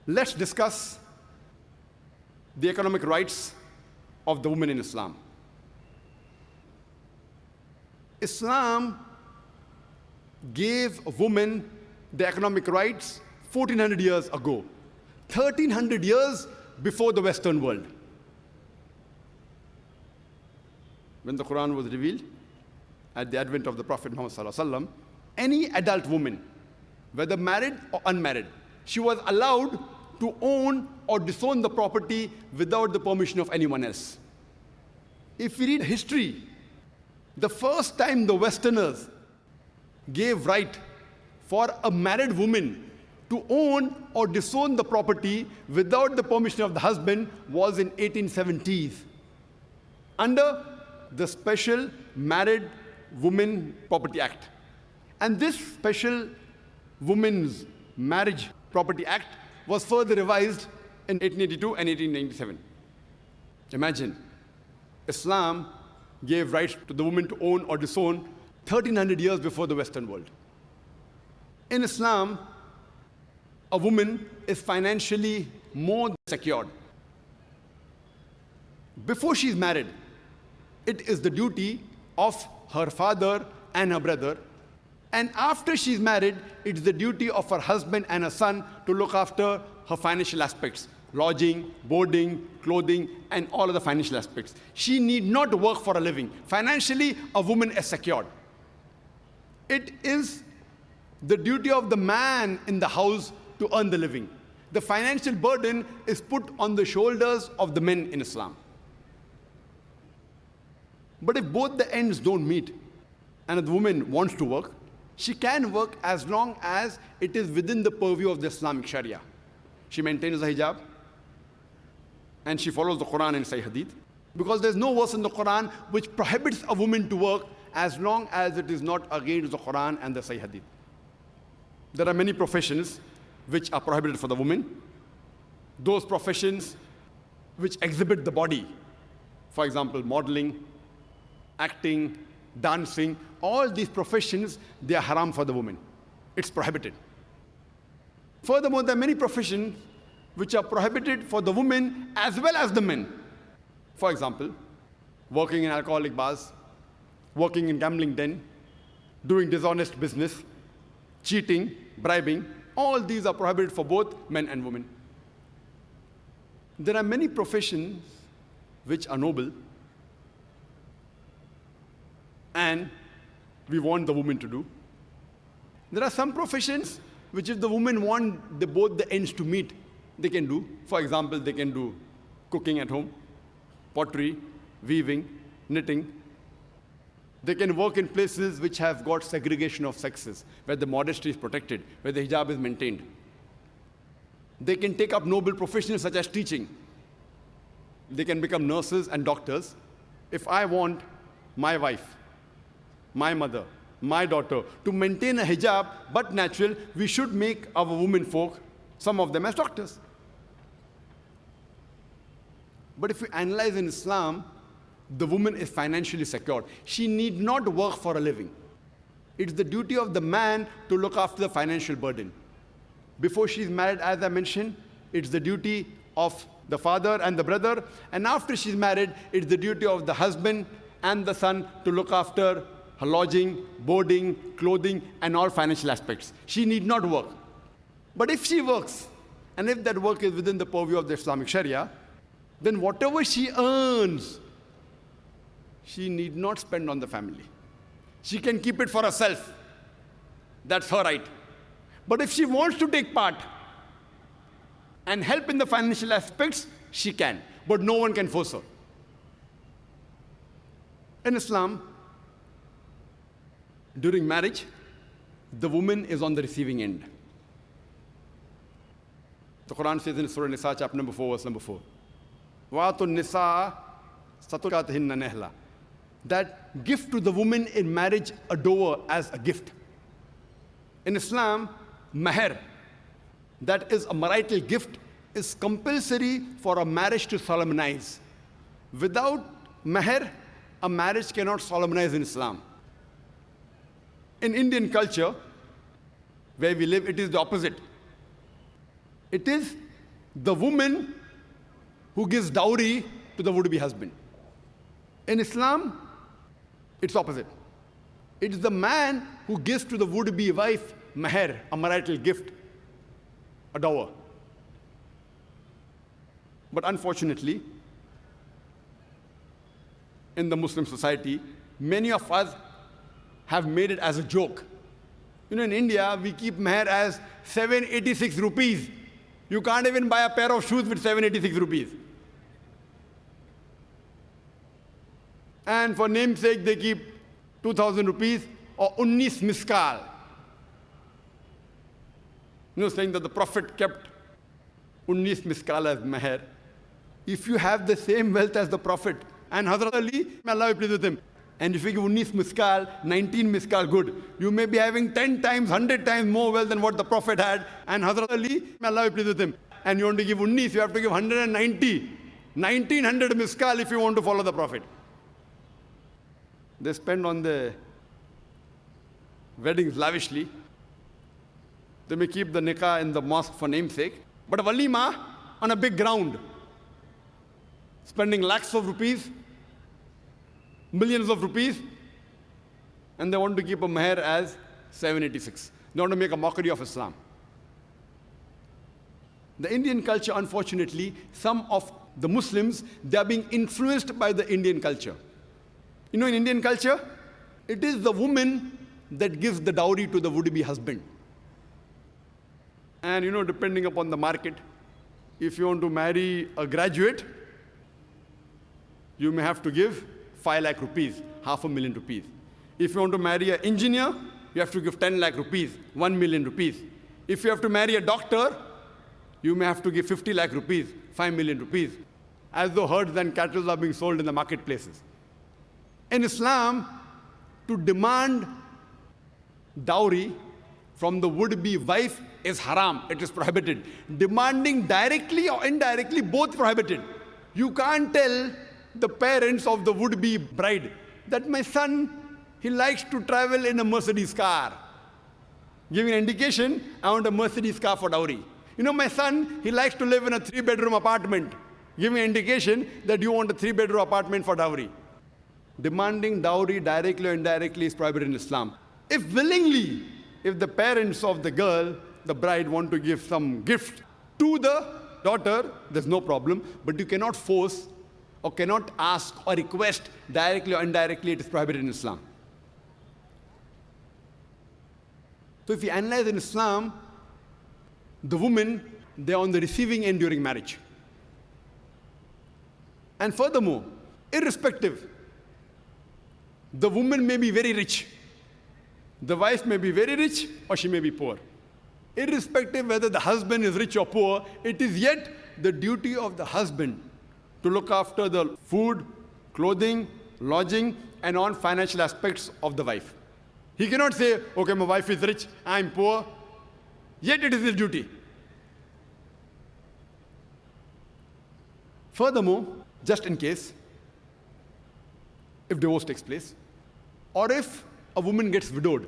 Let's discuss the economic rights of the woman in Islam. Islam gave women the economic rights 1400 years ago, 1300 years before the Western world. When the Quran was revealed, at the advent of the Prophet Muhammad ﷺ, any adult woman, whether married or unmarried, she was allowed to own or disown the property without the permission of anyone else. If we read history, the first time the Westerners gave right for a married woman to own or disown the property without the permission of the husband was in 1870s, under the Special Married Women Property Act. And this Special Women's Marriage Property Act was further revised in 1882 and 1897. Imagine, Islam gave rights to the woman to own or disown 1300 years before the Western world. In Islam, a woman is financially more secured. Before she is married, it is the duty of her father and her brother. And after she is married, it's the duty of her husband and her son to look after her financial aspects: lodging, boarding, clothing, and all of the financial aspects. She need not work for a living. Financially, a woman is secured. It is the duty of the man in the house to earn the living. The financial burden is put on the shoulders of the men in Islam. But if both the ends don't meet, and the woman wants to work, she can work as long as it is within the purview of the Islamic Sharia. She maintains the hijab, and she follows the Quran and Sahih Hadith, because there's no verse in the Quran which prohibits a woman to work as long as it is not against the Quran and the Sahih Hadith. There are many professions which are prohibited for the woman. Those professions which exhibit the body, for example, modeling, acting, dancing, all these professions, they are haram for the woman. It's prohibited. Furthermore, there are many professions which are prohibited for the women as well as the men. For example, working in alcoholic bars, working in gambling den, doing dishonest business, cheating, bribing, all these are prohibited for both men and women. There are many professions which are noble, and we want the woman to do. There are some professions which, if the women want both the ends to meet, they can do. For example, they can do cooking at home, pottery, weaving, knitting. They can work in places which have got segregation of sexes, where the modesty is protected, where the hijab is maintained. They can take up noble professions such as teaching. They can become nurses and doctors. If I want my wife, my mother, my daughter to maintain a hijab but natural, we should make our women folk, some of them, as doctors. But if we analyze in Islam, the woman is financially secured. She need not work for a living. It's the duty of the man to look after the financial burden. Before she is married, as I mentioned, it's the duty of the father and the brother. And after she's married, it's the duty of the husband and the son to look after her lodging, boarding, clothing, and all financial aspects. She need not work. But if she works, and if that work is within the purview of the Islamic Sharia, then whatever she earns, she need not spend on the family. She can keep it for herself. That's her right. But if she wants to take part and help in the financial aspects, she can. But no one can force her. In Islam, during marriage, the woman is on the receiving end. The Quran says in Surah Nisa, chapter number 4, verse number 4, وَاتُ النِّسَاءَ صَدُقَاتِهِنَّ نِحْلًا, that give to the woman in marriage a dower as a gift. In Islam, mahr, that is a marital gift, is compulsory for a marriage to solemnize. Without mahr, a marriage cannot solemnize in Islam. In Indian culture, where we live, it is the opposite. It is the woman who gives dowry to the would-be husband. In Islam, it's opposite. It's the man who gives to the would-be wife mahr, a marital gift, a dower. But unfortunately, in the Muslim society, many of us have made it as a joke. You know, in India, we keep mahr as 786 rupees. You can't even buy a pair of shoes with 786 rupees. And for namesake, they keep 2,000 rupees or 19 miskal. You know, saying that the Prophet kept 19 miskal as mahr. If you have the same wealth as the Prophet and Hazrat Ali, may Allah be pleased with him, and if you give 19 miskal, 19 miskal good, you may be having 10 times, 100 times more wealth than what the Prophet had, and Hazrat Ali, may Allah be pleased with him. And you want to give 19, you have to give 190, 1900 miskal if you want to follow the Prophet. They spend on the weddings lavishly. They may keep the nikah in the mosque for namesake, but a walima on a big ground, spending lakhs of rupees, millions of rupees, and they want to keep a mahr as 786. They want to make a mockery of Islam. The Indian culture, unfortunately, some of the Muslims, they are being influenced by the Indian culture. You know, in Indian culture, it is the woman that gives the dowry to the would-be husband. And you know, depending upon the market, if you want to marry a graduate, you may have to give 5 lakh rupees, 500,000 rupees. If you want to marry an engineer, you have to give 10 lakh rupees, 1 million rupees. If you have to marry a doctor, you may have to give 50 lakh rupees, 5 million rupees, as though herds and cattle are being sold in the marketplaces. In Islam, to demand dowry from the would-be wife is haram. It is prohibited. Demanding directly or indirectly, both prohibited. You can't tell the parents of the would-be bride that my son, he likes to travel in a Mercedes car. Giving an indication, I want a Mercedes car for dowry. You know, my son, he likes to live in a 3-bedroom apartment. Giving an indication that you want a 3-bedroom apartment for dowry. Demanding dowry directly or indirectly is prohibited in Islam. If willingly, if the parents of the girl, the bride, want to give some gift to the daughter, there's no problem, but you cannot force or cannot ask or request directly or indirectly. It is prohibited in Islam. So if you analyze in Islam, the women, they're on the receiving end during marriage. And furthermore, irrespective, the woman may be very rich. The wife may be very rich or she may be poor. Irrespective whether the husband is rich or poor, it is yet the duty of the husband to look after the food, clothing, lodging, and on financial aspects of the wife. He cannot say, okay, my wife is rich, I'm poor, yet it is his duty. Furthermore, just in case, if divorce takes place, or if a woman gets widowed,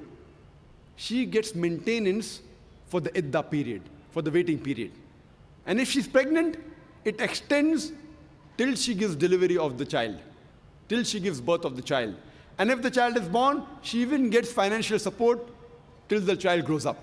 she gets maintenance for the idda period, for the waiting period. And if she's pregnant, it extends till she gives delivery of the child, till she gives birth of the child. And if the child is born, she even gets financial support till the child grows up.